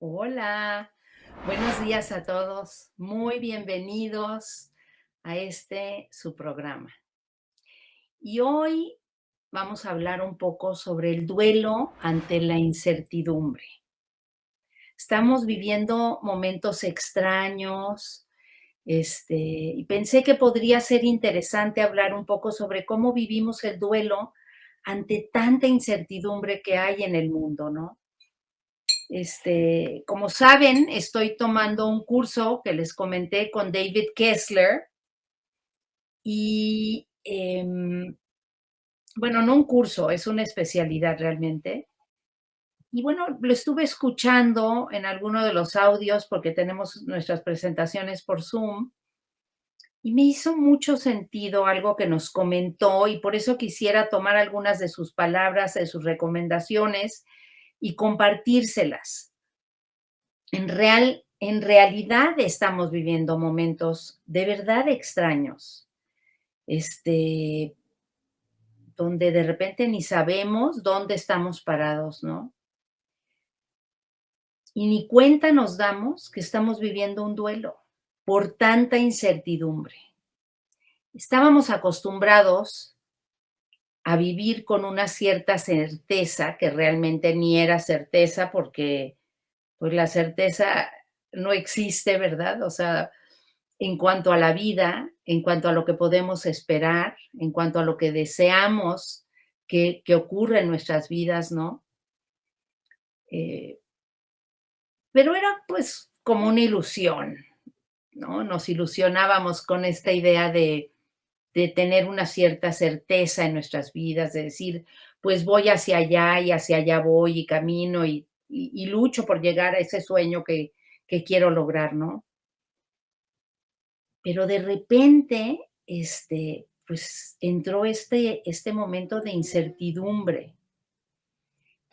Hola, buenos días a todos. Muy bienvenidos a su programa. Y hoy vamos a hablar un poco sobre el duelo ante la incertidumbre. Estamos viviendo momentos extraños, y pensé que podría ser interesante hablar un poco sobre cómo vivimos el duelo ante tanta incertidumbre que hay en el mundo, ¿no? Como saben, estoy tomando un curso que les comenté con David Kessler y, bueno, no un curso, es una especialidad realmente. Y bueno, lo estuve escuchando en alguno de los audios porque tenemos nuestras presentaciones por Zoom y me hizo mucho sentido algo que nos comentó y por eso quisiera tomar algunas de sus palabras, de sus recomendaciones y compartírselas. En realidad estamos viviendo momentos de verdad extraños, este, donde de repente ni sabemos dónde estamos parados, ¿no? Y ni cuenta nos damos que estamos viviendo un duelo por tanta incertidumbre. Estábamos acostumbrados a vivir con una cierta certeza que realmente ni era certeza porque, pues, la certeza no existe, ¿verdad? O sea, en cuanto a la vida, en cuanto a lo que podemos esperar, en cuanto a lo que deseamos que ocurra en nuestras vidas, ¿no? Eh, pero era pues como una ilusión, ¿no? Nos ilusionábamos con esta idea de tener una cierta certeza en nuestras vidas, de decir, pues voy hacia allá y hacia allá voy y camino y lucho por llegar a ese sueño que quiero lograr, ¿no? Pero de repente, pues entró este momento de incertidumbre.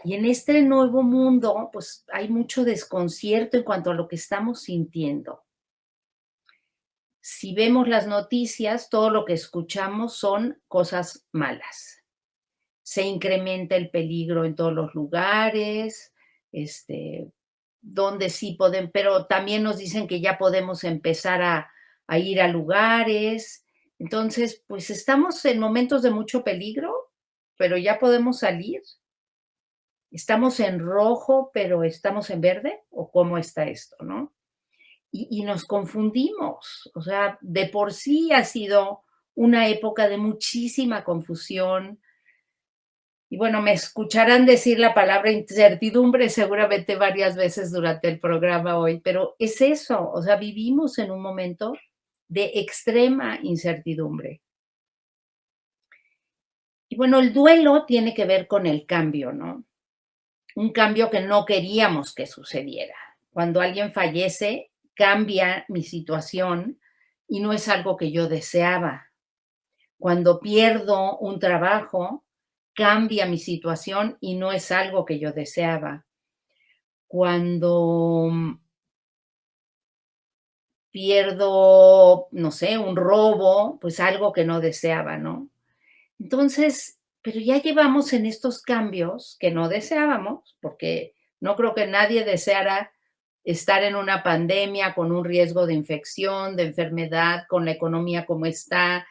Y en este nuevo mundo, pues hay mucho desconcierto en cuanto a lo que estamos sintiendo. Si vemos las noticias, todo lo que escuchamos son cosas malas. Se incrementa el peligro en todos los lugares, este, donde sí podemos, pero también nos dicen que ya podemos empezar a ir a lugares. Entonces, pues estamos en momentos de mucho peligro, pero ya podemos salir. ¿Estamos en rojo, pero estamos en verde? ¿O cómo está esto, no? Y nos confundimos. O sea, de por sí ha sido una época de muchísima confusión, y bueno, me escucharán decir la palabra incertidumbre seguramente varias veces durante el programa hoy, pero es eso, o sea, vivimos en un momento de extrema incertidumbre. Y bueno, el duelo tiene que ver con el cambio, ¿no? Un cambio que no queríamos que sucediera. Cuando alguien fallece, cambia mi situación y no es algo que yo deseaba. Cuando pierdo un trabajo, cambia mi situación y no es algo que yo deseaba. Cuando pierdo, no sé, un robo, pues algo que no deseaba, ¿no? Entonces, pero ya llevamos en estos cambios que no deseábamos, porque no creo que nadie deseara estar en una pandemia con un riesgo de infección, de enfermedad, con la economía como está,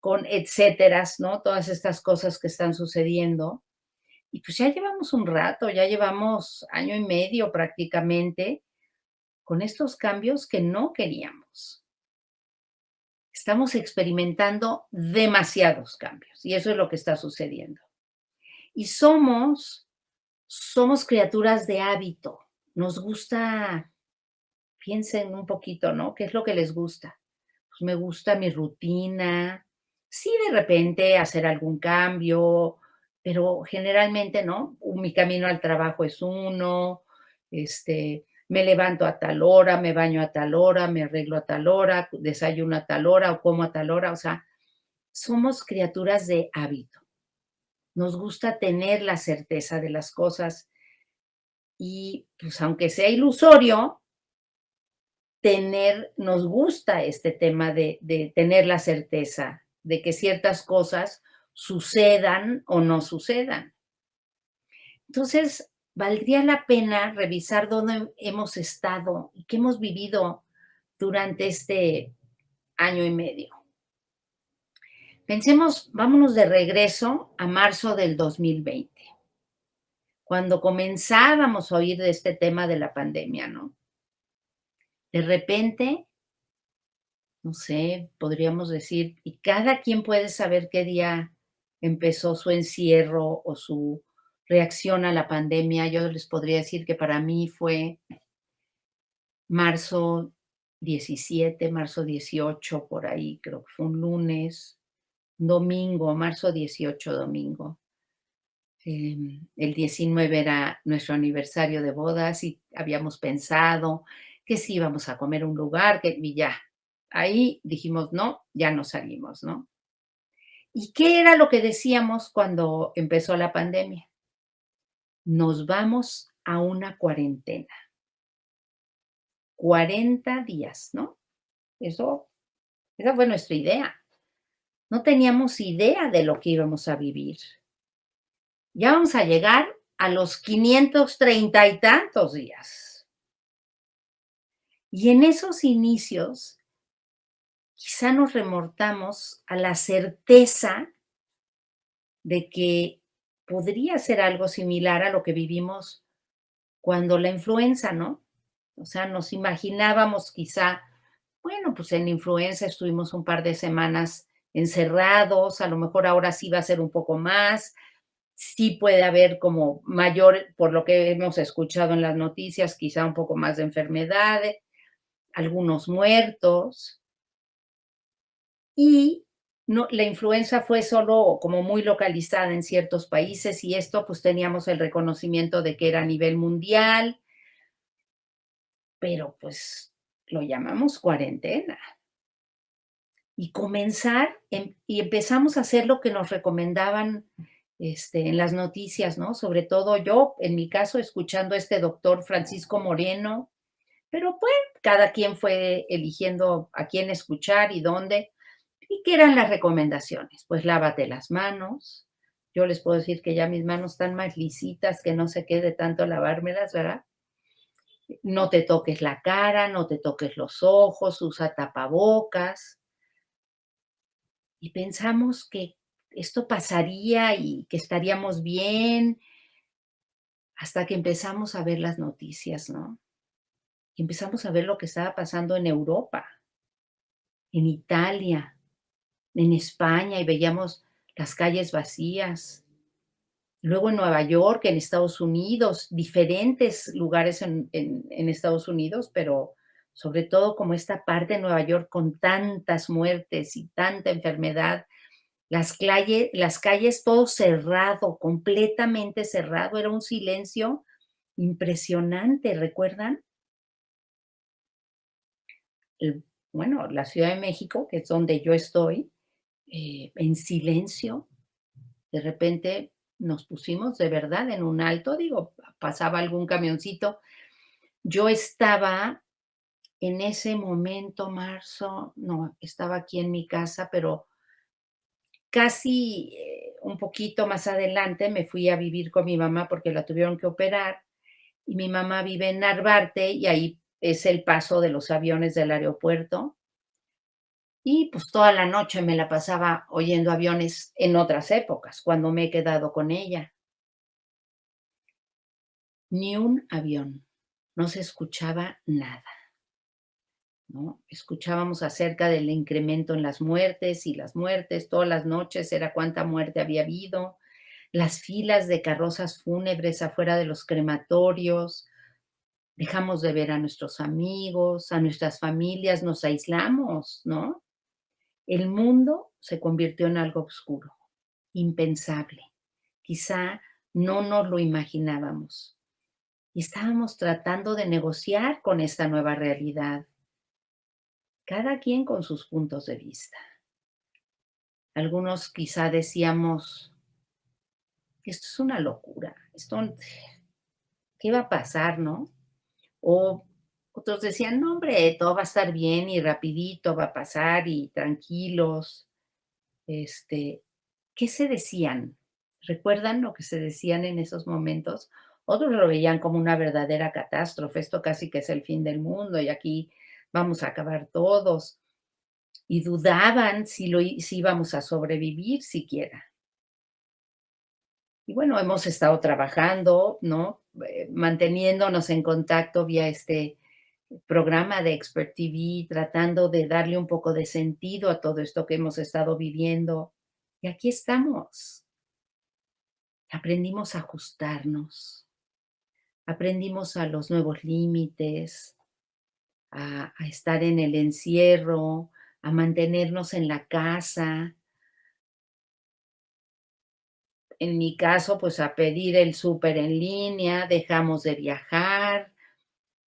con etcéteras, ¿no? Todas estas cosas que están sucediendo. Y pues ya llevamos un rato, ya llevamos año y medio prácticamente con estos cambios que no queríamos. Estamos experimentando demasiados cambios y eso es lo que está sucediendo. Y somos criaturas de hábito. Nos gusta, piensen un poquito, ¿no? ¿Qué es lo que les gusta? Pues me gusta mi rutina, sí, de repente hacer algún cambio, pero generalmente, ¿no? Mi camino al trabajo es uno, me levanto a tal hora, me baño a tal hora, me arreglo a tal hora, desayuno a tal hora o como a tal hora, o sea, somos criaturas de hábito. Nos gusta tener la certeza de las cosas y, pues, aunque sea ilusorio, nos gusta este tema de tener la certeza de que ciertas cosas sucedan o no sucedan. Entonces, valdría la pena revisar dónde hemos estado y qué hemos vivido durante este año y medio. Pensemos, vámonos de regreso a marzo del 2020, cuando comenzábamos a oír de este tema de la pandemia, ¿no? De repente, no sé, podríamos decir, y cada quien puede saber qué día empezó su encierro o su reacción a la pandemia. Yo les podría decir que para mí fue marzo 17, marzo 18, por ahí, creo que fue un lunes, domingo, marzo 18, domingo. El 19 era nuestro aniversario de bodas y habíamos pensado que sí íbamos a comer a un lugar, que y ya. Ahí dijimos: "No, ya no salimos", ¿no? ¿Y qué era lo que decíamos cuando empezó la pandemia? Nos vamos a una cuarentena, 40 días, ¿no? Eso esa fue nuestra idea. No teníamos idea de lo que íbamos a vivir. Ya vamos a llegar a los 530 y tantos días. Y en esos inicios, quizá nos remontamos a la certeza de que podría ser algo similar a lo que vivimos cuando la influenza, ¿no? O sea, nos imaginábamos quizá, bueno, pues en la influenza estuvimos un par de semanas encerrados, a lo mejor ahora sí va a ser un poco más, sí puede haber como mayor, por lo que hemos escuchado en las noticias, quizá un poco más de enfermedades, algunos muertos, y no, la influenza fue solo como muy localizada en ciertos países y esto pues teníamos el reconocimiento de que era a nivel mundial, pero pues lo llamamos cuarentena. Y y empezamos a hacer lo que nos recomendaban en las noticias, ¿no? Sobre todo yo, en mi caso, escuchando a este doctor Francisco Moreno, pero pues cada quien fue eligiendo a quién escuchar y dónde. ¿Y qué eran las recomendaciones? Pues lávate las manos. Yo les puedo decir que ya mis manos están más lisitas que no sé qué de tanto lavármelas, ¿verdad? No te toques la cara, no te toques los ojos, usa tapabocas. Y pensamos que esto pasaría y que estaríamos bien, hasta que empezamos a ver las noticias, ¿no? Y empezamos a ver lo que estaba pasando en Europa, en Italia, en España, y veíamos las calles vacías. Luego en Nueva York, en Estados Unidos, diferentes lugares en Estados Unidos, pero sobre todo como esta parte de Nueva York con tantas muertes y tanta enfermedad. Las calles todo cerrado, completamente cerrado, era un silencio impresionante, ¿recuerdan? El bueno, la Ciudad de México, que es donde yo estoy, en silencio, de repente nos pusimos de verdad en un alto, digo, pasaba algún camioncito. Yo estaba en ese momento, marzo, no, estaba aquí en mi casa, pero casi, un poquito más adelante me fui a vivir con mi mamá porque la tuvieron que operar, y mi mamá vive en Narvarte, y ahí es el paso de los aviones del aeropuerto. Y, pues, toda la noche me la pasaba oyendo aviones en otras épocas, cuando me he quedado con ella. Ni un avión, no se escuchaba nada, ¿no? Escuchábamos acerca del incremento en las muertes y las muertes, todas las noches era cuánta muerte había habido, las filas de carrozas fúnebres afuera de los crematorios, dejamos de ver a nuestros amigos, a nuestras familias, nos aislamos, ¿no? El mundo se convirtió en algo oscuro, impensable. Quizá no nos lo imaginábamos. Y estábamos tratando de negociar con esta nueva realidad, cada quien con sus puntos de vista. Algunos quizá decíamos, esto es una locura, esto, ¿qué va a pasar, no? O otros decían, no, hombre, todo va a estar bien y rapidito va a pasar y tranquilos. Este, ¿Qué se decían? ¿Recuerdan lo que se decían en esos momentos? Otros lo veían como una verdadera catástrofe, esto casi que es el fin del mundo y aquí vamos a acabar todos, y dudaban si íbamos a sobrevivir siquiera. Y bueno, hemos estado trabajando, ¿no? Manteniéndonos en contacto vía este programa de Expert TV, tratando de darle un poco de sentido a todo esto que hemos estado viviendo. Y aquí estamos. Aprendimos a ajustarnos, aprendimos a los nuevos límites, a estar en el encierro, a mantenernos en la casa. En mi caso, pues a pedir el súper en línea, dejamos de viajar.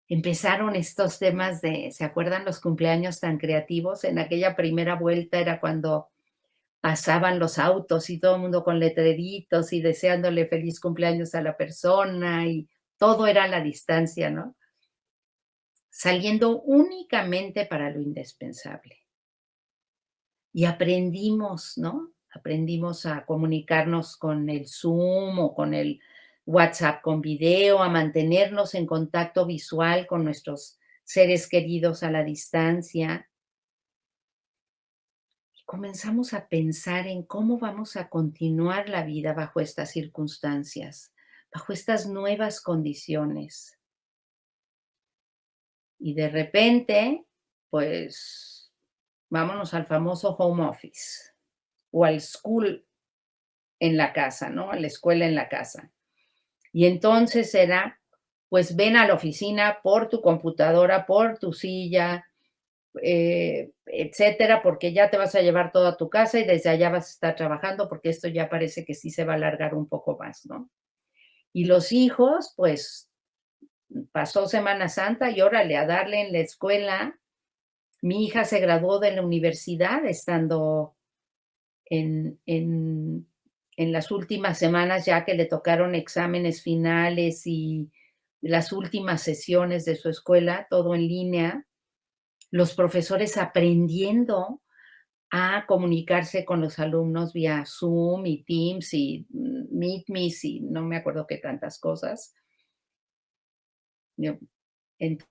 Empezaron estos temas de, ¿se acuerdan los cumpleaños tan creativos? En aquella primera vuelta era cuando pasaban los autos y todo el mundo con letreritos y deseándole feliz cumpleaños a la persona y todo era a la distancia, ¿no? Saliendo únicamente para lo indispensable. Y aprendimos, ¿no? Aprendimos a comunicarnos con el Zoom o con el WhatsApp con video, a mantenernos en contacto visual con nuestros seres queridos a la distancia. Y comenzamos a pensar en cómo vamos a continuar la vida bajo estas circunstancias, bajo estas nuevas condiciones. Y de repente, pues, vámonos al famoso home office o al school en la casa, ¿no? A la escuela en la casa. Y entonces era, pues ven a la oficina por tu computadora, por tu silla, etcétera, porque ya te vas a llevar todo a tu casa y desde allá vas a estar trabajando, porque esto ya parece que sí se va a alargar un poco más, ¿no? Y los hijos, pues pasó Semana Santa y órale, a darle en la escuela. Mi hija se graduó de la universidad estando en en las últimas semanas, ya que le tocaron exámenes finales y las últimas sesiones de su escuela, todo en línea, los profesores aprendiendo a comunicarse con los alumnos vía Zoom y Teams y Meet y no me acuerdo qué tantas cosas. Yo ent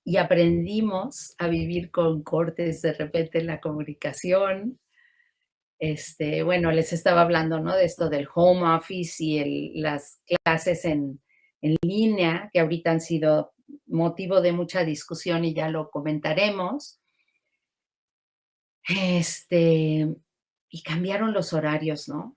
y aprendimos a vivir con cortes de repente en la comunicación. Bueno, les estaba hablando, ¿no? De esto del home office y las clases en línea, que ahorita han sido motivo de mucha discusión y ya lo comentaremos. Y cambiaron los horarios, ¿no?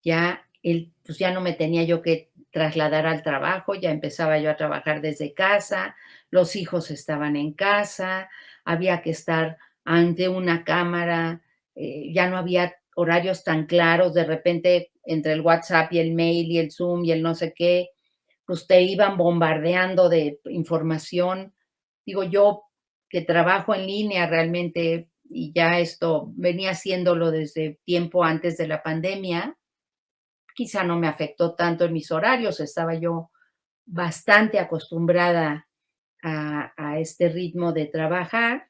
Pues ya no me tenía yo que trasladar al trabajo, ya empezaba yo a trabajar desde casa, los hijos estaban en casa, había que estar ante una cámara, ya no había horarios tan claros, de repente entre el WhatsApp y el mail y el Zoom y el no sé qué, pues te iban bombardeando de información. Digo, yo que trabajo en línea realmente y ya esto venía haciéndolo desde tiempo antes de la pandemia, quizá no me afectó tanto en mis horarios, estaba yo bastante acostumbrada a este ritmo de trabajar,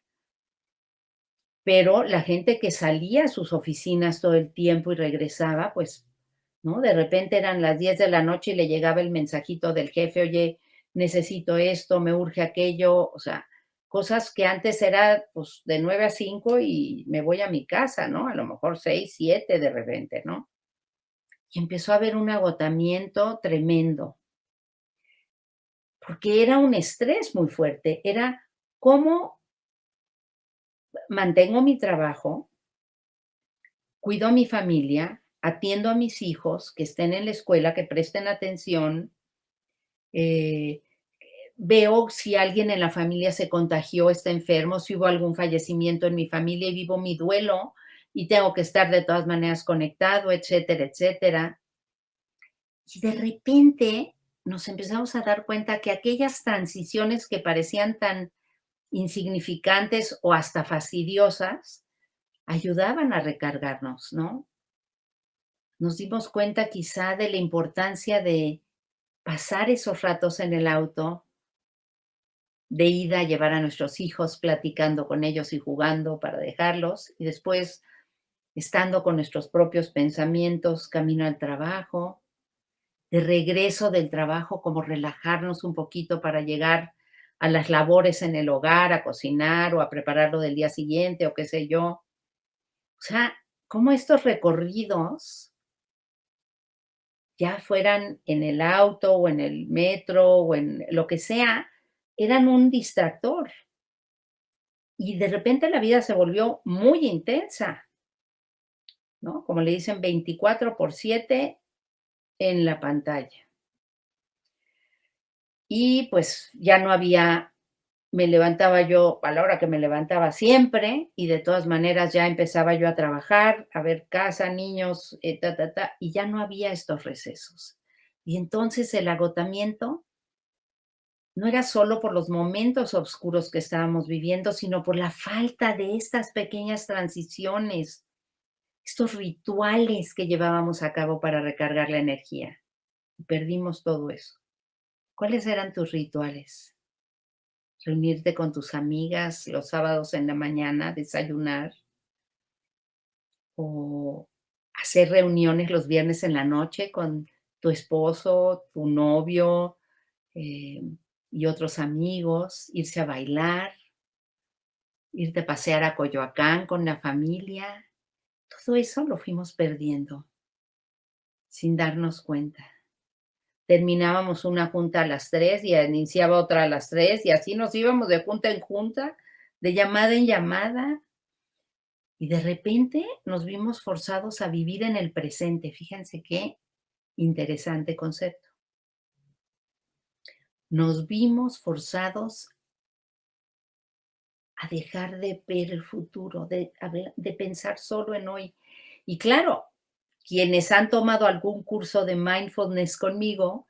pero la gente que salía a sus oficinas todo el tiempo y regresaba, pues, ¿no? De repente eran las 10 de la noche y le llegaba el mensajito del jefe, oye, necesito esto, me urge aquello, o sea, cosas que antes era pues de 9 a 5 y me voy a mi casa, ¿no? A lo mejor 6 7 de repente, ¿no? Y empezó a haber un agotamiento tremendo, porque era un estrés muy fuerte, era cómo mantengo mi trabajo, cuido a mi familia, atiendo a mis hijos, que estén en la escuela, que presten atención, eh, veo si alguien en la familia se contagió, está enfermo, si hubo algún fallecimiento en mi familia y vivo mi duelo y tengo que estar de todas maneras conectado, etcétera, etcétera. Y de repente nos empezamos a dar cuenta que aquellas transiciones que parecían tan insignificantes o hasta fastidiosas, ayudaban a recargarnos, ¿no? Nos dimos cuenta quizá de la importancia de pasar esos ratos en el auto, de ida a llevar a nuestros hijos platicando con ellos y jugando para dejarlos, y después estando con nuestros propios pensamientos camino al trabajo, de regreso del trabajo, como relajarnos un poquito para llegar a las labores en el hogar, a cocinar o a preparar lo del día siguiente o qué sé yo. O sea, cómo estos recorridos, ya fueran en el auto o en el metro o en lo que sea, eran un distractor. Y de repente la vida se volvió muy intensa, ¿no? Como le dicen, 24/7 en la pantalla. Y pues ya no había, me levantaba yo a la hora que me levantaba siempre y de todas maneras ya empezaba yo a trabajar, a ver casa, niños, y ya no había estos recesos. Y entonces el agotamiento no era solo por los momentos oscuros que estábamos viviendo, sino por la falta de estas pequeñas transiciones, estos rituales que llevábamos a cabo para recargar la energía. Perdimos todo eso. ¿Cuáles eran tus rituales? Reunirte con tus amigas los sábados en la mañana, desayunar, o hacer reuniones los viernes en la noche con tu esposo, tu novio, eh, y otros amigos, irse a bailar, irte a pasear a Coyoacán con la familia. Todo eso lo fuimos perdiendo sin darnos cuenta. Terminábamos una junta a las 3 y iniciaba otra a las 3 y así nos íbamos de junta en junta, de llamada en llamada, y de repente nos vimos forzados a vivir en el presente. Fíjense qué interesante concepto. Nos vimos forzados a dejar de ver el futuro, de pensar solo en hoy. Y claro, quienes han tomado algún curso de mindfulness conmigo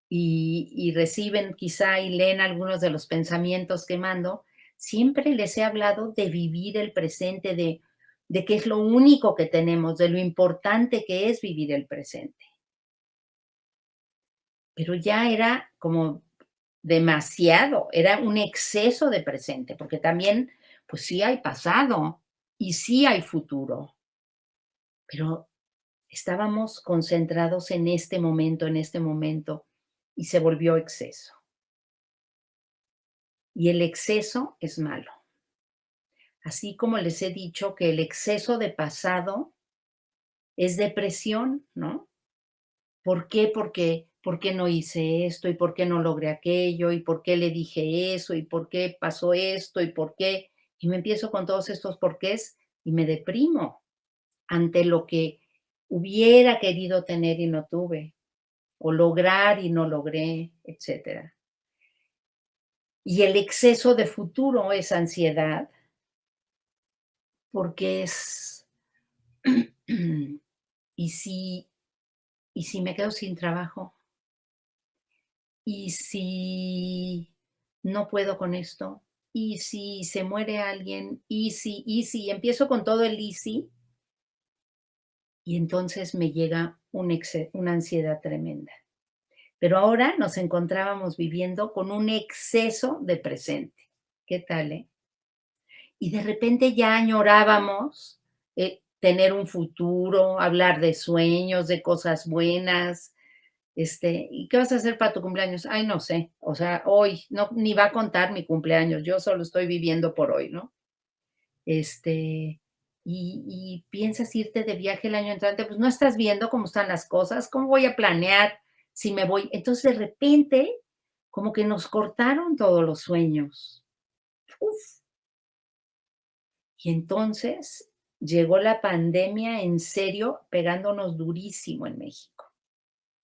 y reciben quizá y leen algunos de los pensamientos que mando, siempre les he hablado de vivir el presente, de que es lo único que tenemos, de lo importante que es vivir el presente. Pero ya era como demasiado, era un exceso de presente, porque también, pues sí hay pasado y sí hay futuro, pero estábamos concentrados en este momento, y se volvió exceso. Y el exceso es malo. Así como les he dicho que el exceso de pasado es depresión, ¿no? ¿Por qué? Porque, ¿por qué no hice esto? ¿Y por qué no logré aquello? ¿Y por qué le dije eso? ¿Y por qué pasó esto? ¿Y por qué? Y me empiezo con todos estos porqués y me deprimo ante lo que hubiera querido tener y no tuve, o lograr y no logré, etcétera. Y el exceso de futuro es ansiedad, porque es, ¿y si, y si me quedo sin trabajo? ¿Y si no puedo con esto? ¿Y si se muere alguien? ¿Y si? Empiezo con todo el y si, y entonces me llega una ansiedad tremenda. Pero ahora nos encontrábamos viviendo con un exceso de presente. ¿Qué tal, Y de repente ya añorábamos, tener un futuro, hablar de sueños, de cosas buenas, ¿y qué vas a hacer para tu cumpleaños? Ay, no sé, o sea, hoy, no, ni va a contar mi cumpleaños, yo solo estoy viviendo por hoy, ¿no? Este, y piensas irte de viaje el año entrante, pues no estás viendo cómo están las cosas, cómo voy a planear si me voy. Entonces, de repente, como que nos cortaron todos los sueños. Uf. Y entonces llegó la pandemia en serio, pegándonos durísimo en México,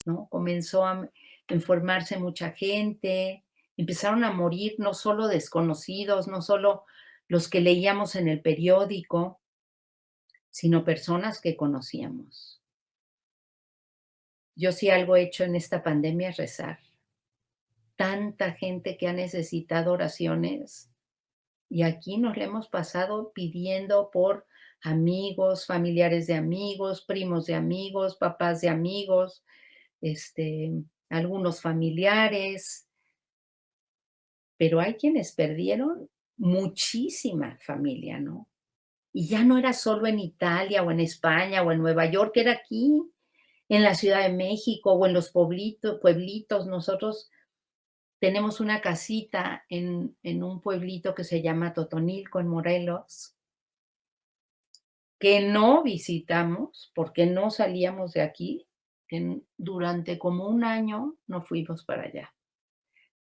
¿no? enfermarse mucha gente, empezaron a morir no solo desconocidos, no solo los que leíamos en el periódico, sino personas que conocíamos. Yo sí algo he hecho en esta pandemia es rezar. Tanta gente que ha necesitado oraciones y aquí nos la hemos pasado pidiendo por amigos, familiares de amigos, primos de amigos, papás de amigos, este, algunos familiares, pero hay quienes perdieron muchísima familia, ¿no? Y ya no era solo en Italia o en España o en Nueva York, era aquí, en la Ciudad de México o en los pueblitos. Nosotros tenemos una casita en un pueblito que se llama Totonilco, en Morelos, que no visitamos porque no salíamos de aquí. Durante como un año no fuimos para allá.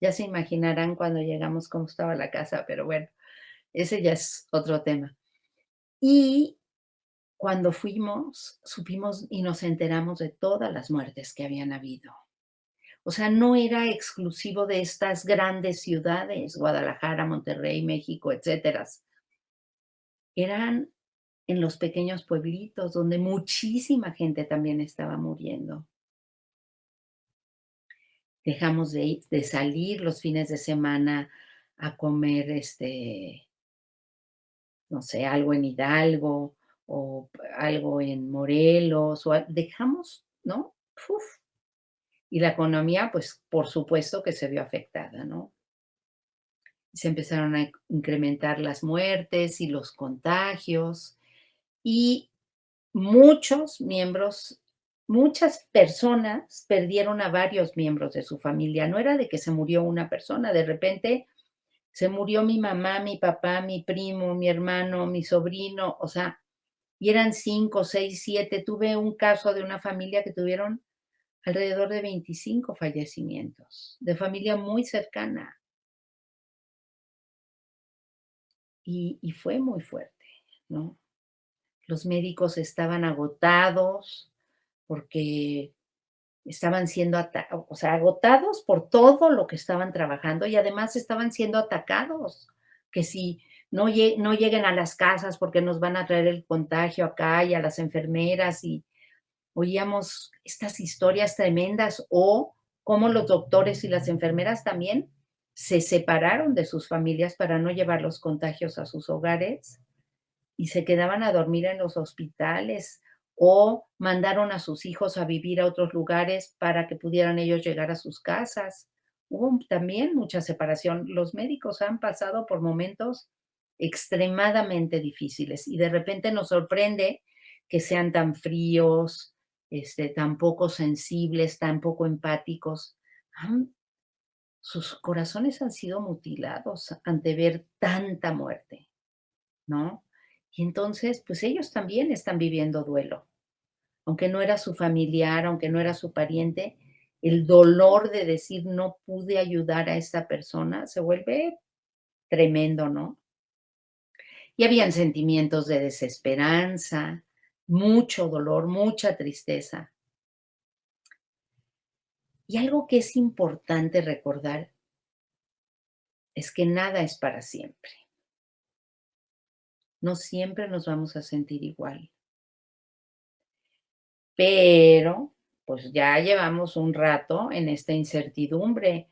Ya se imaginarán cuando llegamos cómo estaba la casa, pero bueno, ese ya es otro tema. Y cuando fuimos, supimos y nos enteramos de todas las muertes que habían habido. O sea, no era exclusivo de estas grandes ciudades, Guadalajara, Monterrey, México, etcétera. Eran en los pequeños pueblitos donde muchísima gente también estaba muriendo. Dejamos de salir los fines de semana a comer, no sé, algo en Hidalgo o algo en Morelos, dejamos, ¿no? Uf. Y la economía, pues, por supuesto que se vio afectada, ¿no? Se empezaron a incrementar las muertes y los contagios, y muchos miembros, muchas personas perdieron a varios miembros de su familia. No era de que se murió una persona, de repente se murió mi mamá, mi papá, mi primo, mi hermano, mi sobrino, o sea, y eran 5, 6, 7. Tuve un caso de una familia que tuvieron alrededor de 25 fallecimientos, de familia muy cercana, y fue muy fuerte, ¿no? Los médicos estaban agotados porque estaban siendo o sea, agotados por todo lo que estaban trabajando y además estaban siendo atacados, que si no lleguen a las casas porque nos van a traer el contagio acá y a las enfermeras, y oíamos estas historias tremendas, o cómo los doctores y las enfermeras también se separaron de sus familias para no llevar los contagios a sus hogares y se quedaban a dormir en los hospitales o mandaron a sus hijos a vivir a otros lugares para que pudieran ellos llegar a sus casas. Hubo también mucha separación. Los médicos han pasado por momentos extremadamente difíciles y de repente nos sorprende que sean tan fríos, tan poco sensibles, tan poco empáticos. Han- Sus corazones han sido mutilados ante ver tanta muerte, ¿no? Y entonces, pues ellos también están viviendo duelo, aunque no era su familiar, aunque no era su pariente, el dolor de decir no pude ayudar a esta persona se vuelve tremendo, ¿no? Y habían sentimientos de desesperanza, mucho dolor, mucha tristeza. Y algo que es importante recordar es que nada es para siempre. No siempre nos vamos a sentir igual. Pero, pues, ya llevamos un rato en esta incertidumbre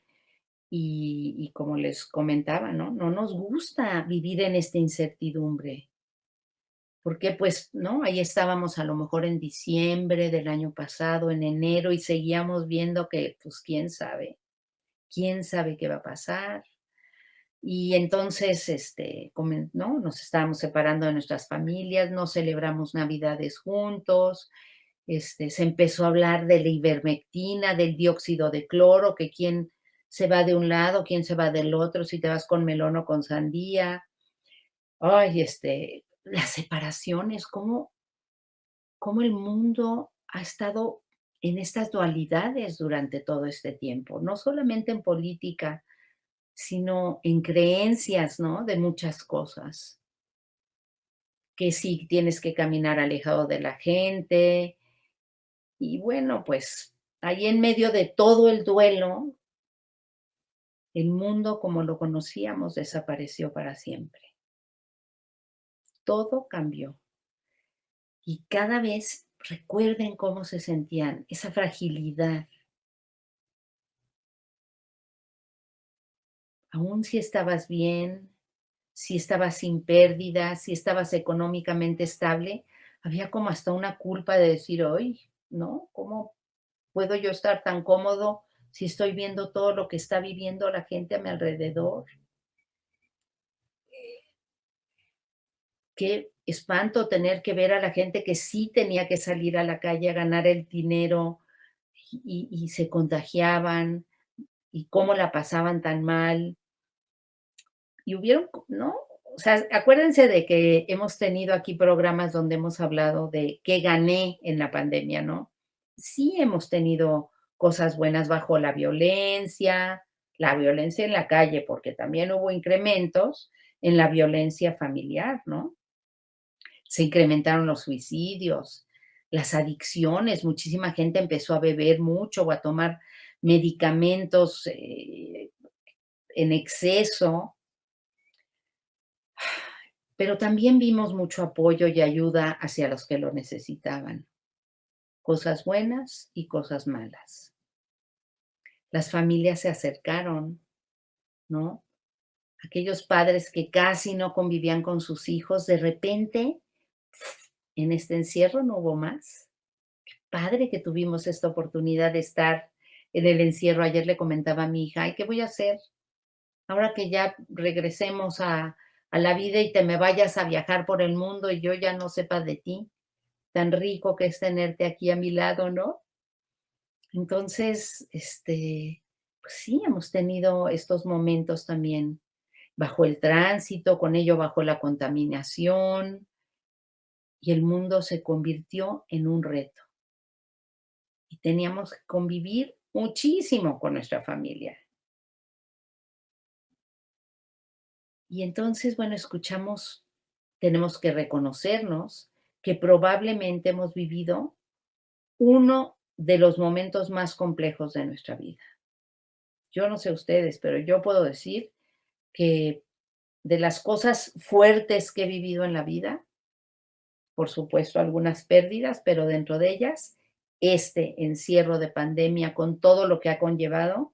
y como les comentaba, ¿no? No nos gusta vivir en esta incertidumbre, porque, pues, ¿no? Ahí estábamos a lo mejor en diciembre del año pasado, en enero, y seguíamos viendo que, pues, quién sabe qué va a pasar. Y entonces, ¿no? Nos estábamos separando de nuestras familias, no celebramos Navidades juntos. Se empezó a hablar de la ivermectina, del dióxido de cloro, que quién se va de un lado, quién se va del otro, si te vas con melón o con sandía. Ay, las separaciones, cómo el mundo ha estado en estas dualidades durante todo este tiempo, no solamente en política, sino en creencias, ¿no? De muchas cosas, que si tienes que caminar alejado de la gente, y bueno, pues ahí en medio de todo el duelo, el mundo como lo conocíamos desapareció para siempre. Todo cambió. Y cada vez recuerden cómo se sentían, esa fragilidad. Aún si estabas bien, si estabas sin pérdidas, si estabas económicamente estable, había como hasta una culpa de decir: "Ay, ¿no? ¿Cómo puedo yo estar tan cómodo si estoy viendo todo lo que está viviendo la gente a mi alrededor?". Qué espanto tener que ver a la gente que sí tenía que salir a la calle a ganar el dinero y se contagiaban, y cómo la pasaban tan mal. Y hubieron, ¿no? O sea, acuérdense de que hemos tenido aquí programas donde hemos hablado de qué gané en la pandemia, ¿no? Sí hemos tenido cosas buenas bajo la violencia en la calle, porque también hubo incrementos en la violencia familiar, ¿no? Se incrementaron los suicidios, las adicciones, muchísima gente empezó a beber mucho o a tomar medicamentos en exceso, pero también vimos mucho apoyo y ayuda hacia los que lo necesitaban, cosas buenas y cosas malas. Las familias se acercaron, ¿no? Aquellos padres que casi no convivían con sus hijos, de repente, en este encierro no hubo más. Padre que tuvimos esta oportunidad de estar en el encierro. Ayer le comentaba a mi hija: "Ay, ¿qué voy a hacer ahora que ya regresemos a la vida y te me vayas a viajar por el mundo y yo ya no sepa de ti? Tan rico que es tenerte aquí a mi lado", ¿no? Entonces, pues sí, hemos tenido estos momentos también bajo el tránsito, con ello bajo la contaminación, y el mundo se convirtió en un reto, y teníamos que convivir muchísimo con nuestra familia. Y entonces, bueno, escuchamos, tenemos que reconocernos que probablemente hemos vivido uno de los momentos más complejos de nuestra vida. Yo no sé ustedes, pero yo puedo decir que de las cosas fuertes que he vivido en la vida, por supuesto, algunas pérdidas, pero dentro de ellas, este encierro de pandemia con todo lo que ha conllevado,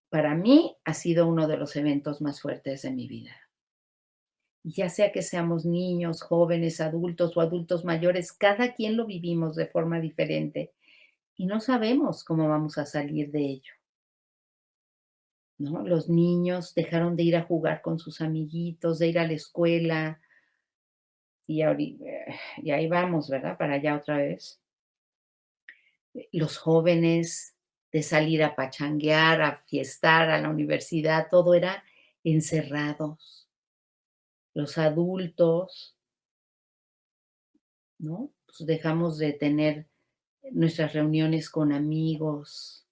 para mí ha sido uno de los eventos más fuertes de mi vida. Y ya sea que seamos niños, jóvenes, adultos o adultos mayores, cada quien lo vivimos de forma diferente y no sabemos cómo vamos a salir de ello, ¿no? Los niños dejaron de ir a jugar con sus amiguitos, de ir a la escuela y ahí vamos, ¿verdad? Para allá otra vez. Los jóvenes de salir a pachanguear, a fiestar, a la universidad, todo era encerrados. Los adultos, ¿no? Pues dejamos de tener nuestras reuniones con amigos,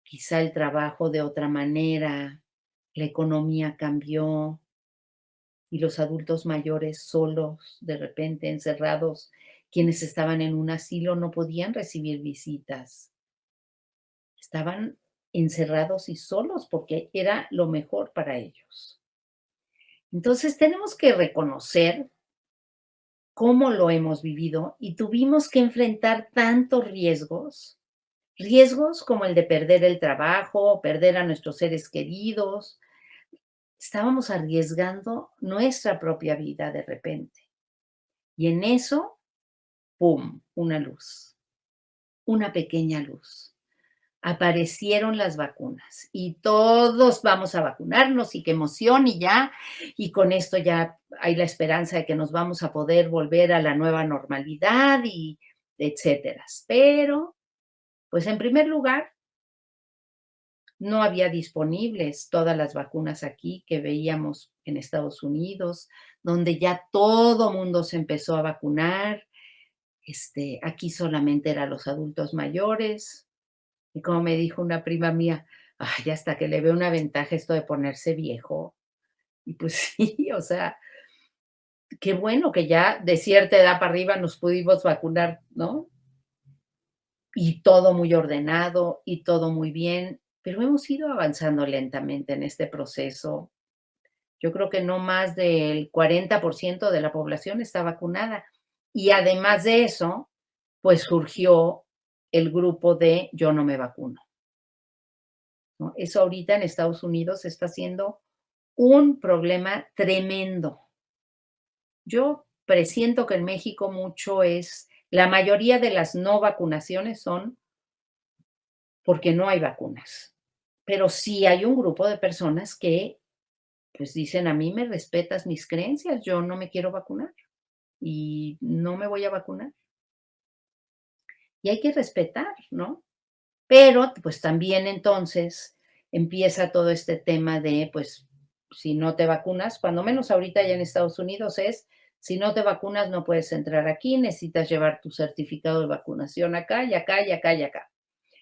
quizá el trabajo de otra manera, la economía cambió y los adultos mayores solos, de repente encerrados, quienes estaban en un asilo no podían recibir visitas, estaban encerrados y solos porque era lo mejor para ellos. Entonces tenemos que reconocer cómo lo hemos vivido y tuvimos que enfrentar tantos riesgos. Riesgos como el de perder el trabajo, perder a nuestros seres queridos. Estábamos arriesgando nuestra propia vida de repente. Y en eso, ¡pum!, una luz, una pequeña luz. Aparecieron las vacunas y todos vamos a vacunarnos y qué emoción y ya, y con esto ya hay la esperanza de que nos vamos a poder volver a la nueva normalidad y etcétera. Pero, pues en primer lugar, no había disponibles todas las vacunas aquí que veíamos en Estados Unidos, donde ya todo mundo se empezó a vacunar. Aquí solamente eran los adultos mayores. Y como me dijo una prima mía: "Ay, hasta que le veo una ventaja esto de ponerse viejo". Y pues sí, o sea, qué bueno que ya de cierta edad para arriba nos pudimos vacunar, ¿no? y todo muy ordenado y todo muy bien, pero hemos ido avanzando lentamente en este proceso. Yo creo que no más del 40% de la población está vacunada. Y además de eso, pues surgió el grupo de yo no me vacuno, ¿no? Eso ahorita en Estados Unidos está siendo un problema tremendo. Yo presiento que en México mucho es, la mayoría de las no vacunaciones son porque no hay vacunas. Pero sí hay un grupo de personas que pues dicen, a mí me respetas mis creencias, yo no me quiero vacunar y no me voy a vacunar. Y hay que respetar, ¿no? Pero pues también entonces empieza todo este tema de, pues, si no te vacunas, cuando menos ahorita ya en Estados Unidos es, si no te vacunas no puedes entrar aquí, necesitas llevar tu certificado de vacunación acá y acá y acá y acá.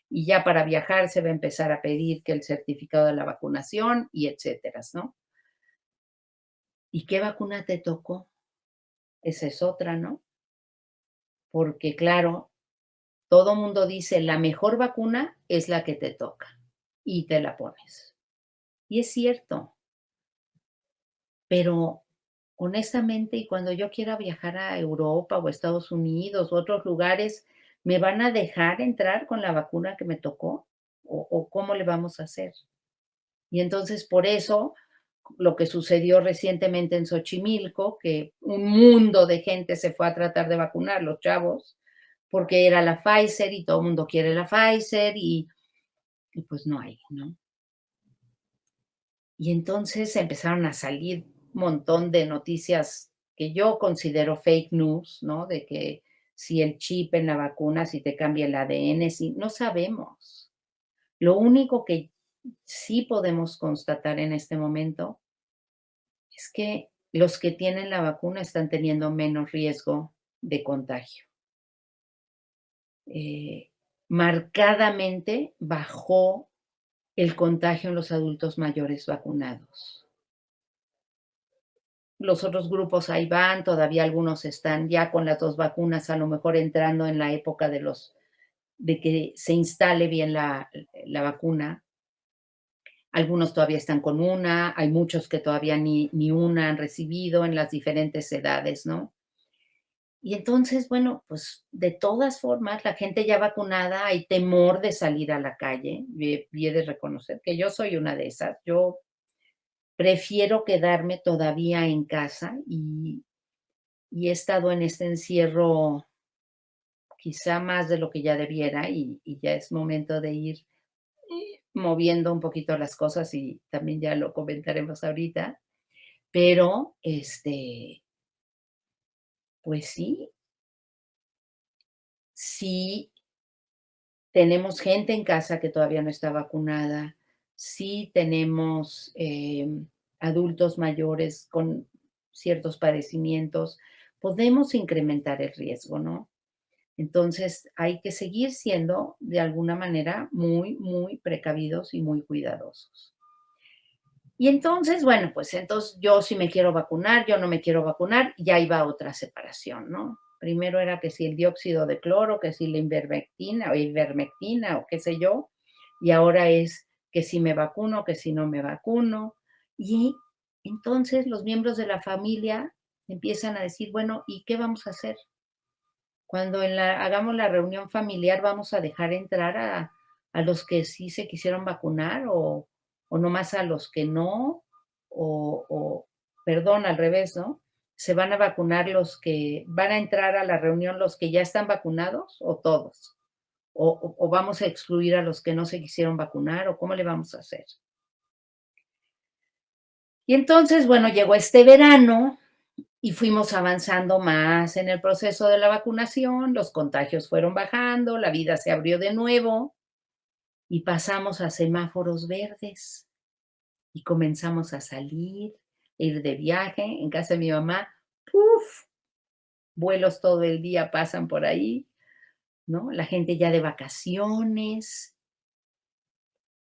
Y ya para viajar se va a empezar a pedir que el certificado de la vacunación y etcétera, ¿no? ¿Y qué vacuna te tocó? Esa es otra, ¿no? Porque claro, todo mundo dice, la mejor vacuna es la que te toca y te la pones. Y es cierto, pero honestamente, y cuando yo quiera viajar a Europa o Estados Unidos u otros lugares, ¿me van a dejar entrar con la vacuna que me tocó? ¿O cómo le vamos a hacer? Y entonces, por eso, lo que sucedió recientemente en Xochimilco, que un mundo de gente se fue a tratar de vacunar, los chavos, porque era la Pfizer y todo el mundo quiere la Pfizer y pues no hay, ¿no? Y entonces empezaron a salir un montón de noticias que yo considero fake news, ¿no? De que si el chip en la vacuna, si te cambia el ADN, si no sabemos. Lo único que sí podemos constatar en este momento es que los que tienen la vacuna están teniendo menos riesgo de contagio. Eh, Marcadamente bajó el contagio en los adultos mayores vacunados. Los otros grupos ahí van, todavía algunos están ya con las 2 vacunas, a lo mejor entrando en la época de que se instale bien la vacuna. Algunos todavía están con una, hay muchos que todavía ni una han recibido en las diferentes edades, ¿no? Y entonces, bueno, pues, de todas formas, la gente ya vacunada, hay temor de salir a la calle, y he de reconocer que yo soy una de esas. Yo prefiero quedarme todavía en casa y he estado en este encierro quizá más de lo que ya debiera y ya es momento de ir moviendo un poquito las cosas y también ya lo comentaremos ahorita, pero, pues sí, sí tenemos gente en casa que todavía no está vacunada, sí tenemos, adultos mayores con ciertos padecimientos, podemos incrementar el riesgo, ¿no? Entonces, hay que seguir siendo, de alguna manera, muy, muy precavidos y muy cuidadosos. Y entonces, bueno, pues entonces yo sí me quiero vacunar, yo no me quiero vacunar, ya iba otra separación, ¿no? Primero era que si el dióxido de cloro, que si la ivermectina o qué sé yo, y ahora es que si me vacuno, que si no me vacuno. Y entonces los miembros de la familia empiezan a decir, bueno, ¿y qué vamos a hacer? Cuando hagamos la reunión familiar, ¿vamos a dejar entrar a los que sí se quisieron vacunar o nomás a los que no? O perdón, al revés, ¿no? ¿Se van a vacunar los que van a entrar a la reunión los que ya están vacunados o todos? ¿O vamos a excluir a los que no se quisieron vacunar o cómo le vamos a hacer? Y entonces, bueno, llegó este verano y fuimos avanzando más en el proceso de la vacunación, los contagios fueron bajando, la vida se abrió de nuevo y pasamos a semáforos verdes y comenzamos a salir, ir de viaje. En casa de mi mamá, ¡puf! Vuelos todo el día pasan por ahí, ¿no? La gente ya de vacaciones,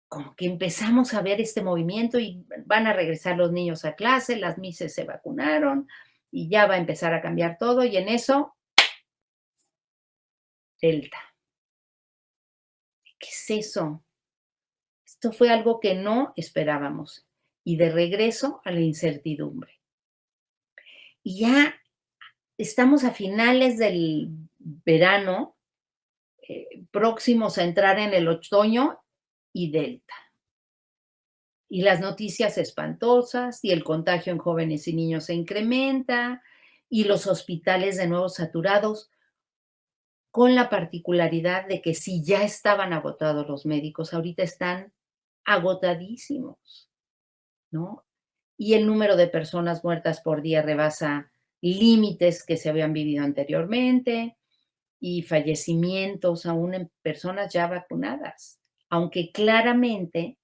como que empezamos a ver este movimiento y van a regresar los niños a clase, las mises se vacunaron y ya va a empezar a cambiar todo y en eso Delta. ¿qué es eso? Esto fue algo que no esperábamos. Y de regreso a la incertidumbre. Y ya estamos a finales del verano, próximos a entrar en el otoño y Delta. Y las noticias espantosas, y el contagio en jóvenes y niños se incrementa, y los hospitales de nuevo saturados, con la particularidad de que si ya estaban agotados los médicos, ahorita están agotadísimos, ¿no? Y el número de personas muertas por día rebasa límites que se habían vivido anteriormente y fallecimientos aún en personas ya vacunadas, aunque claramente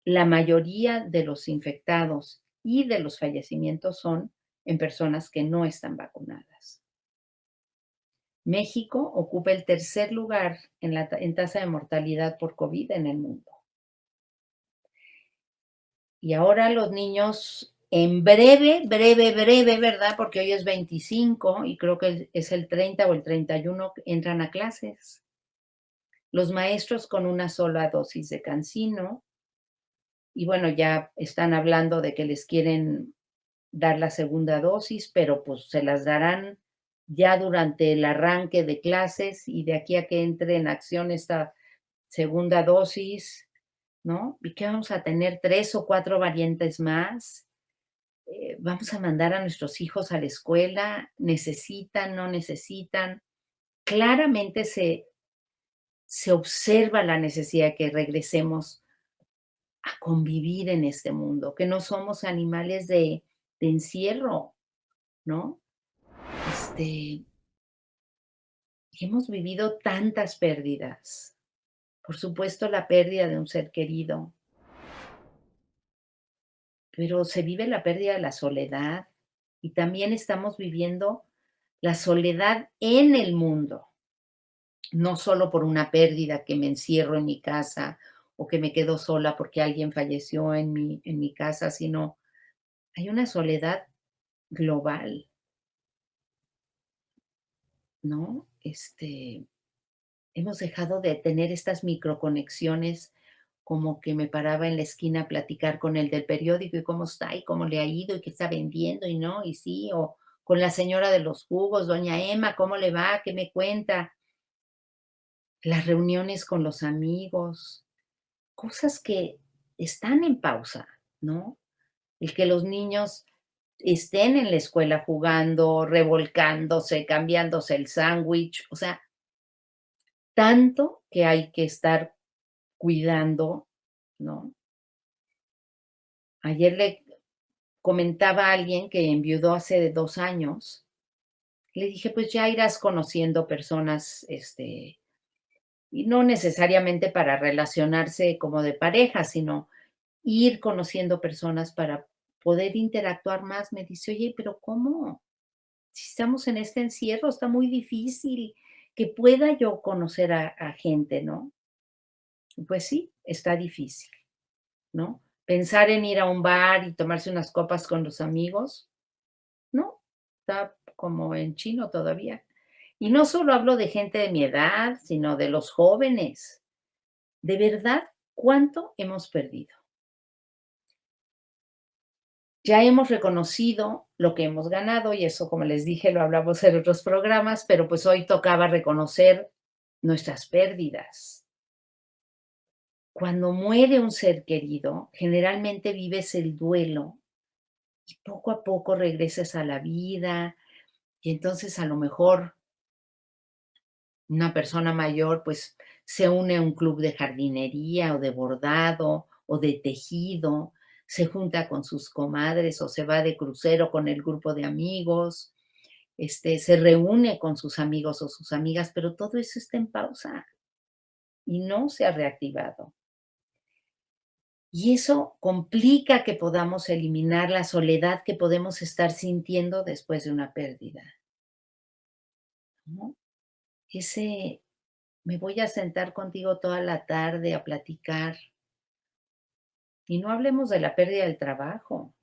la mayoría de los infectados y de los fallecimientos son en personas que no están vacunadas. México ocupa el tercer lugar en tasa de mortalidad por COVID en el mundo. Y ahora los niños en breve, ¿verdad? Porque hoy es 25 y creo que es el 30 o el 31 entran a clases. Los maestros con una sola dosis de cancino. Y bueno, ya están hablando de que les quieren dar la segunda dosis, pero pues se las darán ya durante el arranque de clases y de aquí a que entre en acción esta segunda dosis, ¿no? ¿Y qué vamos a tener? ¿3 o 4 variantes más? ¿Vamos a mandar a nuestros hijos a la escuela? ¿Necesitan, no necesitan? Claramente se observa la necesidad de que regresemos a convivir en este mundo, que no somos animales de encierro, ¿no? Este, hemos vivido tantas pérdidas. Por supuesto, la pérdida de un ser querido, pero se vive la pérdida de la soledad y también estamos viviendo la soledad en el mundo, no solo por una pérdida que me encierro en mi casa o que me quedo sola porque alguien falleció en mi casa, sino hay una soledad global, ¿no? Hemos dejado de tener estas microconexiones, como que me paraba en la esquina a platicar con el del periódico y cómo está y cómo le ha ido y qué está vendiendo y no, y sí, o con la señora de los jugos, doña Emma, ¿cómo le va? ¿Qué me cuenta? Las reuniones con los amigos, cosas que están en pausa, ¿no? El que los niños estén en la escuela jugando, revolcándose, cambiándose el sándwich, o sea, tanto que hay que estar cuidando, ¿no? Ayer le comentaba a alguien que enviudó hace 2 años, le dije: "Pues ya irás conociendo personas, y no necesariamente para relacionarse como de pareja, sino ir conociendo personas para poder interactuar más". Me dice: "Oye, pero ¿cómo? Si estamos en este encierro, está muy difícil que pueda yo conocer a gente", ¿no? Pues sí, está difícil, ¿no? Pensar en ir a un bar y tomarse unas copas con los amigos, no, está como en chino todavía. Y no solo hablo de gente de mi edad, sino de los jóvenes. De verdad, ¿cuánto hemos perdido? Ya hemos reconocido lo que hemos ganado y eso, como les dije, lo hablamos en otros programas, pero pues hoy tocaba reconocer nuestras pérdidas. Cuando muere un ser querido, generalmente vives el duelo y poco a poco regresas a la vida y entonces a lo mejor una persona mayor pues se une a un club de jardinería o de bordado o de tejido, se junta con sus comadres o se va de crucero con el grupo de amigos, se reúne con sus amigos o sus amigas, pero todo eso está en pausa y no se ha reactivado. Y eso complica que podamos eliminar la soledad que podemos estar sintiendo después de una pérdida, ¿no? Ese me voy a sentar contigo toda la tarde a platicar y no hablemos de la pérdida del trabajo,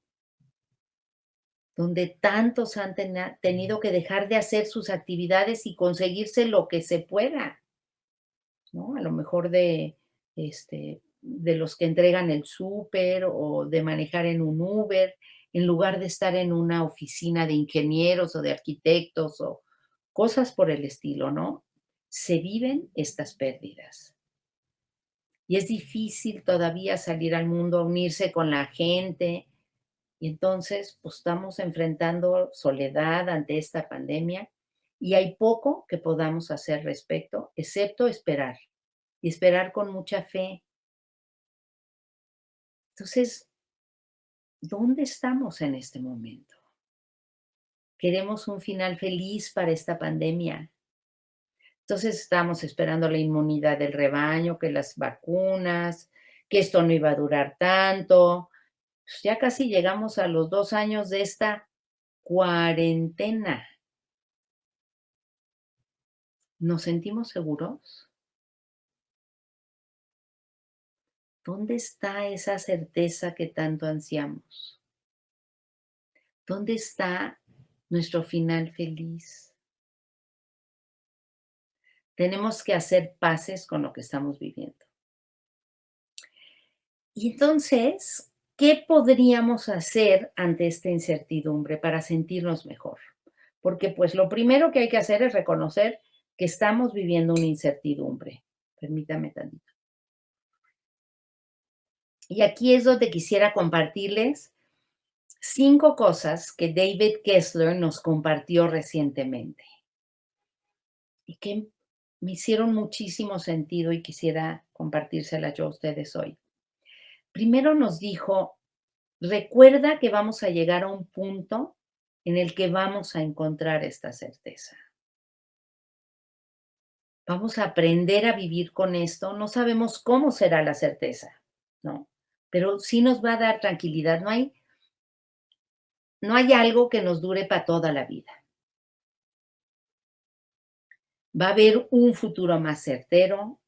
donde tantos han tenido que dejar de hacer sus actividades y conseguirse lo que se pueda. ¿no? A lo mejor de los que entregan el súper o de manejar en un Uber, en lugar de estar en una oficina de ingenieros o de arquitectos o cosas por el estilo, ¿no? Se viven estas pérdidas. Y es difícil todavía salir al mundo, unirse con la gente. Y entonces, pues estamos enfrentando soledad ante esta pandemia y hay poco que podamos hacer respecto, excepto esperar y esperar con mucha fe. Entonces, ¿dónde estamos en este momento? Queremos un final feliz para esta pandemia. Entonces, estamos esperando la inmunidad del rebaño, que las vacunas, que esto no iba a durar tanto. Pues ya casi llegamos a los 2 años de esta cuarentena. ¿Nos sentimos seguros? ¿Dónde está esa certeza que tanto ansiamos? ¿Dónde está nuestro final feliz? Tenemos que hacer paces con lo que estamos viviendo. Y entonces, ¿qué podríamos hacer ante esta incertidumbre para sentirnos mejor? Porque pues lo primero que hay que hacer es reconocer que estamos viviendo una incertidumbre. Permítame tantito. Y aquí es donde quisiera compartirles 5 cosas que David Kessler nos compartió recientemente y que me hicieron muchísimo sentido y quisiera compartírselas yo a ustedes hoy. Primero nos dijo, recuerda que vamos a llegar a un punto en el que vamos a encontrar esta certeza. Vamos a aprender a vivir con esto. No sabemos cómo será la certeza, ¿no? Pero sí nos va a dar tranquilidad. No hay algo que nos dure para toda la vida. Va a haber un futuro más certero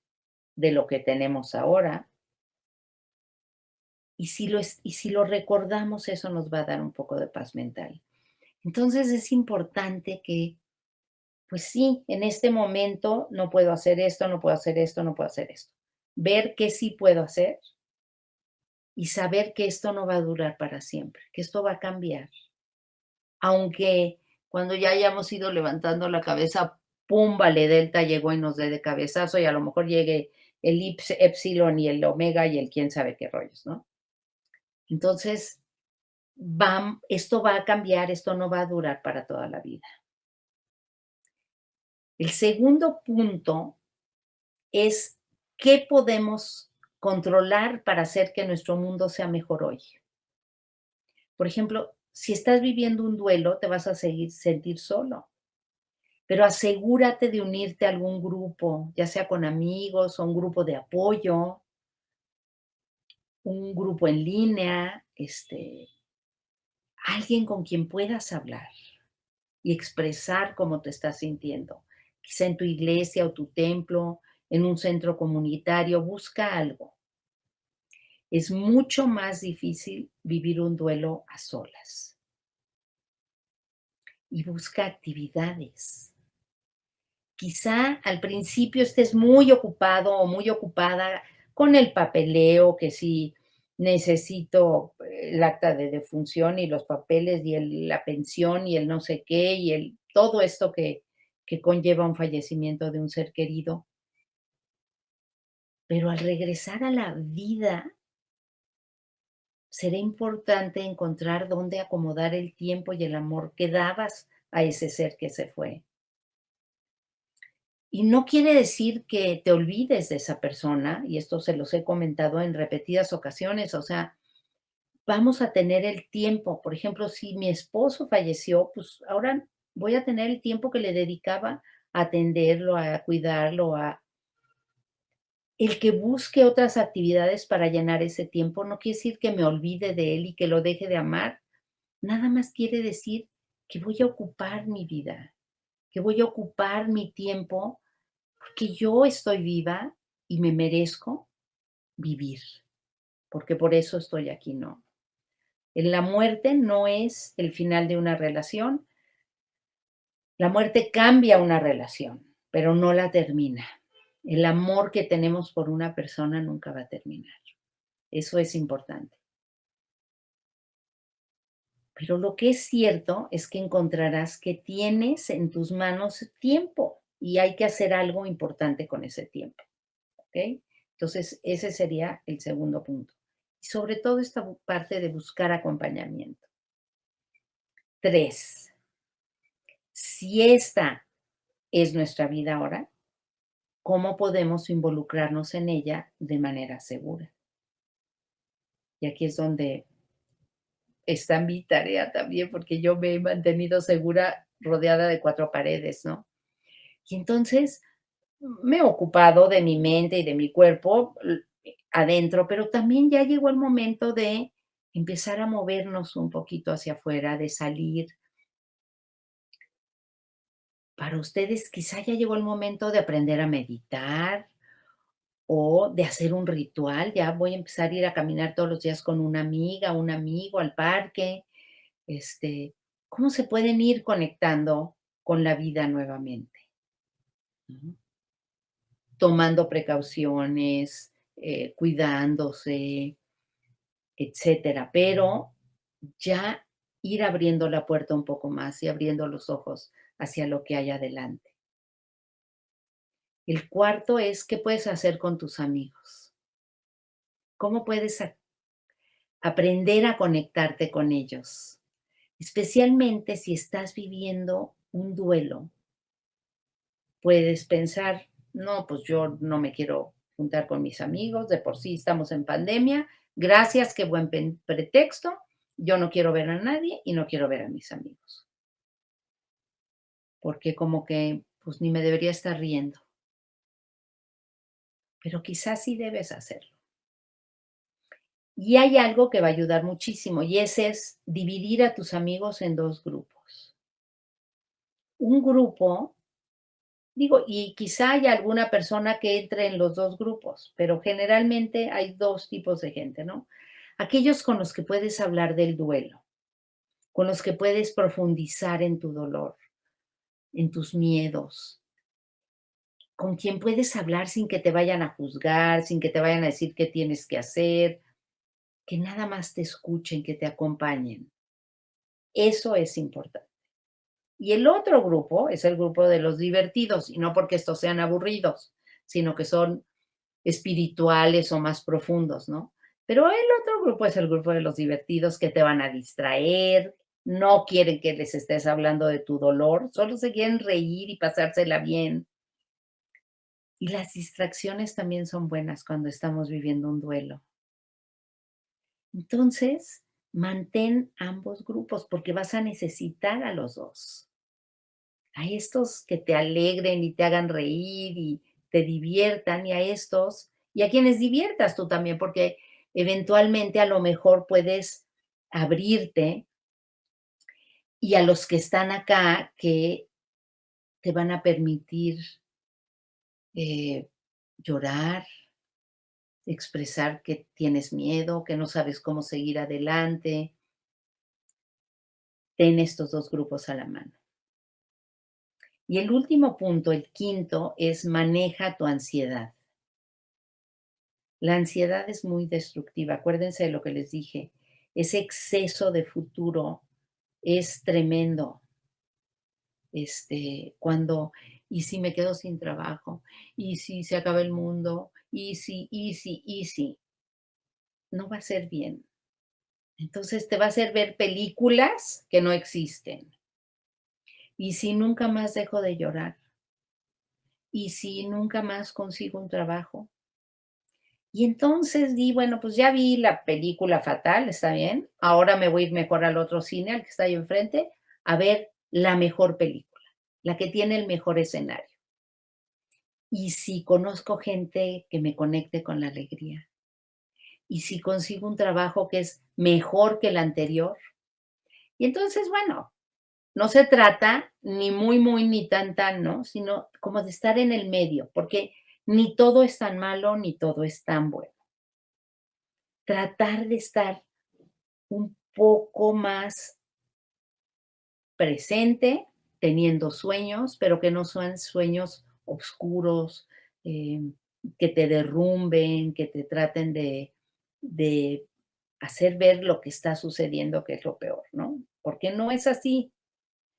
de lo que tenemos ahora. Y si lo recordamos, eso nos va a dar un poco de paz mental. Entonces es importante que, pues sí, en este momento no puedo hacer esto, no puedo hacer esto, no puedo hacer esto. Ver qué sí puedo hacer y saber que esto no va a durar para siempre, que esto va a cambiar. Aunque cuando ya hayamos ido levantando la cabeza, pum, vale, Delta llegó y nos dé de cabezazo y a lo mejor llegue el Epsilon y el Omega y el quién sabe qué rollos, ¿no? Entonces, esto va a cambiar, esto no va a durar para toda la vida. El segundo punto es qué podemos controlar para hacer que nuestro mundo sea mejor hoy. Por ejemplo, si estás viviendo un duelo, te vas a sentir solo, pero asegúrate de unirte a algún grupo, ya sea con amigos o un grupo de apoyo, un grupo en línea, alguien con quien puedas hablar y expresar cómo te estás sintiendo. Quizá en tu iglesia o tu templo, en un centro comunitario, busca algo. Es mucho más difícil vivir un duelo a solas. Y busca actividades. Quizá al principio estés muy ocupado o muy ocupada con el papeleo, que si necesito el acta de defunción y los papeles y la pensión y el no sé qué y todo esto que conlleva un fallecimiento de un ser querido. Pero al regresar a la vida, será importante encontrar dónde acomodar el tiempo y el amor que dabas a ese ser que se fue. Y no quiere decir que te olvides de esa persona, y esto se los he comentado en repetidas ocasiones, o sea, vamos a tener el tiempo. Por ejemplo, si mi esposo falleció, pues ahora voy a tener el tiempo que le dedicaba a atenderlo, a cuidarlo, el que busque otras actividades para llenar ese tiempo no quiere decir que me olvide de él y que lo deje de amar. Nada más quiere decir que voy a ocupar mi vida, que voy a ocupar mi tiempo porque yo estoy viva y me merezco vivir, porque por eso estoy aquí, ¿no? En la muerte no es el final de una relación, la muerte cambia una relación, pero no la termina. El amor que tenemos por una persona nunca va a terminar. Eso es importante. Pero lo que es cierto es que encontrarás que tienes en tus manos tiempo y hay que hacer algo importante con ese tiempo, ¿ok? Entonces, ese sería el segundo punto. Y sobre todo esta parte de buscar acompañamiento. 3, si esta es nuestra vida ahora, ¿cómo podemos involucrarnos en ella de manera segura? Y aquí es donde está mi tarea también, porque yo me he mantenido segura rodeada de 4 paredes, ¿no? Y entonces me he ocupado de mi mente y de mi cuerpo adentro, pero también ya llegó el momento de empezar a movernos un poquito hacia afuera, de salir. Para ustedes quizá ya llegó el momento de aprender a meditar o de hacer un ritual. Ya voy a empezar a ir a caminar todos los días con una amiga, un amigo al parque. Este, ¿Cómo se pueden ir conectando con la vida nuevamente? ¿No? Tomando precauciones, cuidándose, etcétera, pero ya ir abriendo la puerta un poco más y abriendo los ojos hacia lo que hay adelante. El cuarto es, ¿qué puedes hacer con tus amigos? ¿Cómo puedes aprender a conectarte con ellos? Especialmente si estás viviendo un duelo, puedes pensar, no, pues yo no me quiero juntar con mis amigos, de por sí estamos en pandemia, gracias, qué buen pretexto, yo no quiero ver a nadie y no quiero ver a mis amigos, porque como que pues ni me debería estar riendo, pero quizás sí debes hacerlo. Y hay algo que va a ayudar muchísimo y ese es dividir a tus amigos en dos grupos. Un grupo, digo, y quizá haya alguna persona que entre en los dos grupos, pero generalmente hay dos tipos de gente, ¿no? Aquellos con los que puedes hablar del duelo, con los que puedes profundizar en tu dolor, en tus miedos, con quien puedes hablar sin que te vayan a juzgar, sin que te vayan a decir qué tienes que hacer, que nada más te escuchen, que te acompañen. Eso es importante. Y el otro grupo es el grupo de los divertidos, y no porque estos sean aburridos, sino que son espirituales o más profundos, ¿no? Pero el otro grupo es el grupo de los divertidos que te van a distraer, no quieren que les estés hablando de tu dolor, solo se quieren reír y pasársela bien. Y las distracciones también son buenas cuando estamos viviendo un duelo. Entonces, mantén ambos grupos porque vas a necesitar a los dos. A estos que te alegren y te hagan reír y te diviertan, y a estos, y a quienes diviertas tú también, porque eventualmente a lo mejor puedes abrirte, y a los que están acá que te van a permitir eh, llorar, expresar que tienes miedo, que no sabes cómo seguir adelante. Ten estos dos grupos a la mano. Y el último punto, el quinto, es maneja tu ansiedad. La ansiedad es muy destructiva. Acuérdense de lo que les dije. Ese exceso de futuro es tremendo. Cuando, ¿y si me quedo sin trabajo? ¿Y si se acaba el mundo? ¿Y si? No va a ser bien. Entonces te va a hacer ver películas que no existen. ¿Y si nunca más dejo de llorar? ¿Y si nunca más consigo un trabajo? Y entonces di, bueno, pues ya vi la película fatal, está bien. Ahora me voy a ir mejor al otro cine, al que está ahí enfrente, a ver la mejor película, la que tiene el mejor escenario. Y si conozco gente que me conecte con la alegría, y si consigo un trabajo que es mejor que el anterior. Y entonces, bueno, no se trata ni muy, muy, ni tan, tan, ¿no? Sino como de estar en el medio, porque ni todo es tan malo, ni todo es tan bueno. Tratar de estar un poco más presente, teniendo sueños, pero que no sean sueños oscuros, eh, que te derrumben, que te traten de hacer ver lo que está sucediendo, que es lo peor, ¿no? Porque no es así.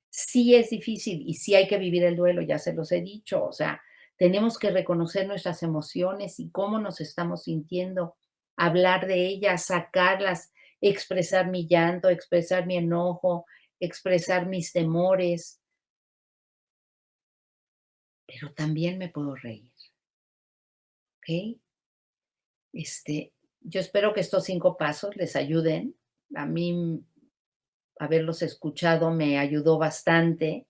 Sí es difícil y sí hay que vivir el duelo, ya se los he dicho, o sea, tenemos que reconocer nuestras emociones y cómo nos estamos sintiendo, hablar de ellas, sacarlas, expresar mi llanto, expresar mi enojo, expresar mis temores, pero también me puedo reír, ¿ok? Yo espero que estos 5 pasos les ayuden. A mí, haberlos escuchado me ayudó bastante.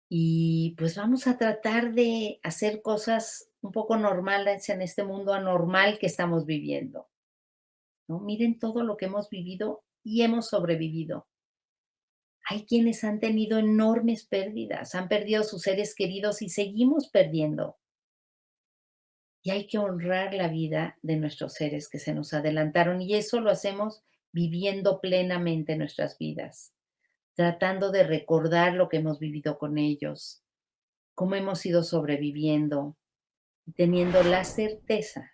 Y pues vamos a tratar de hacer cosas un poco normales en este mundo anormal que estamos viviendo, ¿no? Miren todo lo que hemos vivido y hemos sobrevivido. Hay quienes han tenido enormes pérdidas, han perdido sus seres queridos y seguimos perdiendo. Y hay que honrar la vida de nuestros seres que se nos adelantaron y eso lo hacemos viviendo plenamente nuestras vidas, tratando de recordar lo que hemos vivido con ellos, cómo hemos ido sobreviviendo, teniendo la certeza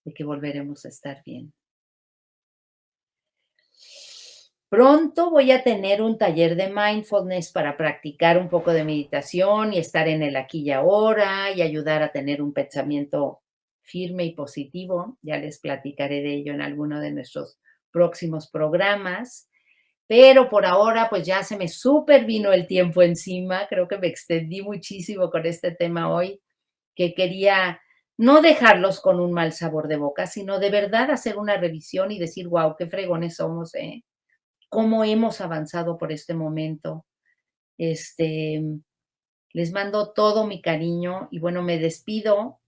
de que volveremos a estar bien. Pronto voy a tener un taller de mindfulness para practicar un poco de meditación y estar en el aquí y ahora y ayudar a tener un pensamiento firme y positivo. Ya les platicaré de ello en alguno de nuestros próximos programas. Pero por ahora, pues ya se me súper vino el tiempo encima. Creo que me extendí muchísimo con este tema hoy, que quería no dejarlos con un mal sabor de boca, sino de verdad hacer una revisión y decir, wow, qué fregones somos, ¿eh? Cómo hemos avanzado por este momento. Este, Les mando todo mi cariño y bueno, me despido,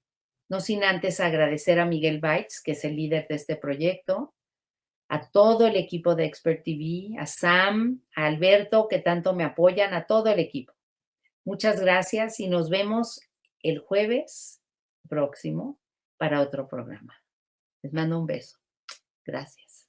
no sin antes agradecer a Miguel Baitz, que es el líder de este proyecto, a todo el equipo de Expert TV, a Sam, a Alberto, que tanto me apoyan, a todo el equipo. Muchas gracias y nos vemos el jueves próximo para otro programa. Les mando un beso. Gracias.